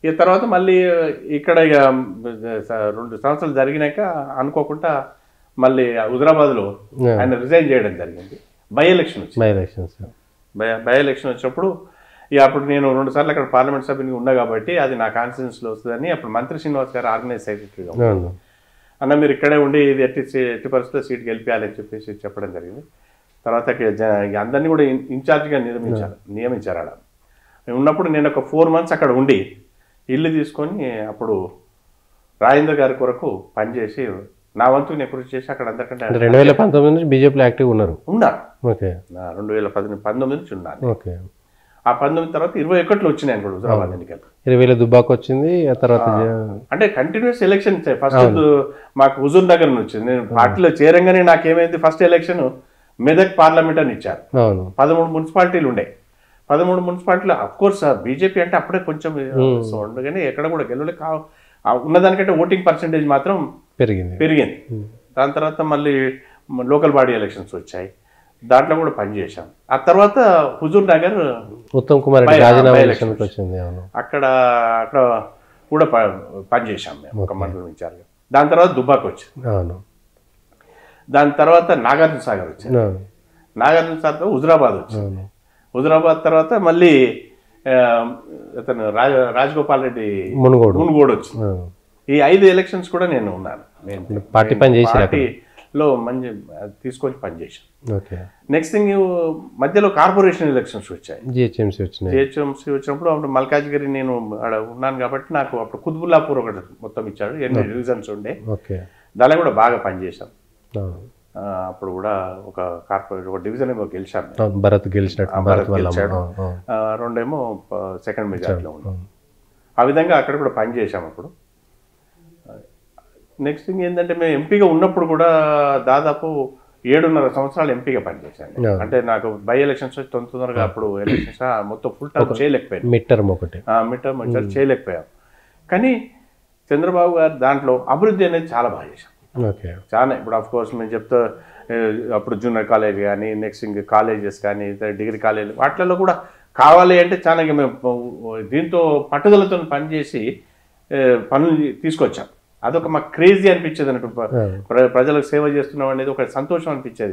ఇక తర్వాత మళ్ళీ ఇక్కడ ఇక 2 సంవత్సరాలు జరిగినాక అనుకోకుండా మళ్ళీ హుజరాబాద్లో ఆయన రిజైన్ చేయడం జరిగింది. బై ఎలక్షన్ వచ్చినప్పుడు ఇక అప్పుడు నేను 2 సార్లు అక్కడ పార్లమెంట్ సభ్యునికి ఉన్నా కాబట్టి అది నా కాన్స్టిట్యూన్సీలో వస్తుందని అప్పుడు మంత్రి శ్రీనివాస్ గారు ఆర్గనైజ్ సెక్రటరీగా అన్న మీరు ఇక్కడే ఉండి ఇది ఎట్టి పరిస్థితుల్లో సీట్ గెలిపించాలని చెప్పేసి చెప్పడం జరిగింది. తర్వాత అందరినీ కూడా ఇన్ఛార్జ్గా నియమించారు ఆడ ఉన్నప్పుడు. నేను ఒక 4 months అక్కడ ఉండి ఇల్లు తీసుకొని అప్పుడు రాజేంద్ర గారి కొరకు పనిచేసి నా వంతు నేను కృషి చేసి అక్కడ అందరికంటే 2019 నుంచి బీజేపీలో యాక్టివ్ ఉన్నారు. 2019 నుంచి ఉన్నాను. ఆ 19 తర్వాత 21లో వచ్చినాయి అనుకోండి హుజరాబాద్ ఎన్నికలు. 20 దుబ్బాకు వచ్చింది. ఆ తర్వాత అంటే కంటిన్యూస్ ఎలక్షన్. ఫస్ట్ మాకు హుజూర్ నగర్ నుంచి నేను పార్టీలో చేరంగానే నాకేమైంది, ఫస్ట్ ఎలక్షన్ మెదక్ పార్లమెంట్ అని ఇచ్చారు. 13 మున్సిపాలిటీలు ఉండే. 13 మున్సిపాలిటీలు అఫ్ కోర్స్ బీజేపీ అంటే అప్పుడే కొంచెం ఉండగానే ఎక్కడ కూడా గెలవలే. ఉన్నదానికంటే ఓటింగ్ పర్సెంటేజ్ మాత్రం పెరిగింది. దాని తర్వాత మళ్ళీ లోకల్ బాడీ ఎలక్షన్స్ వచ్చాయి, దాంట్లో కూడా పనిచేశాం. ఆ తర్వాత హుజూర్ నగర్ ఉత్తమ్ కుమార్ అక్కడ కూడా పనిచేశాం మేము ఒక మండలం ఇన్ఛార్జ్గా. దాని తర్వాత దుబ్బాకు వచ్చింది. దాని తర్వాత నాగార్జున సాగర్ వచ్చింది. నాగార్జున సాగర్ హుజరాబాద్ వచ్చింది. హుజరాబాద్ తర్వాత మళ్ళీ అతను రాజగోపాల్ రెడ్డి మునుగోడు వచ్చింది. ఈ 5 ఎలక్షన్స్ కూడా నేను ఉన్నాను. పార్టీలో మంచి తీసుకొని పనిచేసాను. నెక్స్ట్ థింగ్ మధ్యలో కార్పొరేషన్ ఎలక్షన్స్ వచ్చాయి. జిహెచ్ఎంసీ వచ్చినప్పుడు అప్పుడు మల్కాజ్గిరి నేను అక్కడ ఉన్నాను కాబట్టి నాకు అప్పుడు కుత్బుల్లాపూర్ ఒకటి మొత్తం ఇచ్చాడు. 8 డివిజన్స్ ఉండే. దానిలో కూడా బాగా పనిచేశాం. అప్పుడు కూడా ఒక డివిజన్ ఏమో గెలిచాం. భరత్ గెలిచాడు. 2 ఏమో సెకండ్ మెజారిటీలో ఉన్నాం. ఆ విధంగా అక్కడ కూడా పనిచేసాం. అప్పుడు నెక్స్ట్ థింగ్ ఏంటంటే మేము ఎంపీగా ఉన్నప్పుడు కూడా దాదాపు 7.5 సంవత్సరాలు ఎంపీగా పనిచేశాను. అంటే నాకు బై ఎలక్షన్స్ తొందరగా అప్పుడు ఎలక్షన్స్ మొత్తం ఫుల్ టర్మ్ చేయలేకపోయాను. మిడ్ టర్మ్ వచ్చారు చేయలేకపోయాం. కానీ చంద్రబాబు గారు దాంట్లో అభివృద్ధి అనేది చాలా బాగా చేశాం. చాలా. ఇప్పుడు ఆఫ్ కోర్స్ మేము చెప్తా అప్పుడు జూనియర్ కాలేజ్ కానీ నెక్స్ట్ ఇంకా కాలేజెస్ కానీ డిగ్రీ కాలేజీలు వాటిల్లో కూడా కావాలి అంటే చాలా మేము దీంతో పట్టుదలతో పనిచేసి పనులు తీసుకొచ్చాం. అదొక మాకు క్రేజీ అనిపించేది అన్నట్టు. ప్రజలకు సేవ చేస్తున్నాం అనేది ఒక సంతోషం అనిపించేది.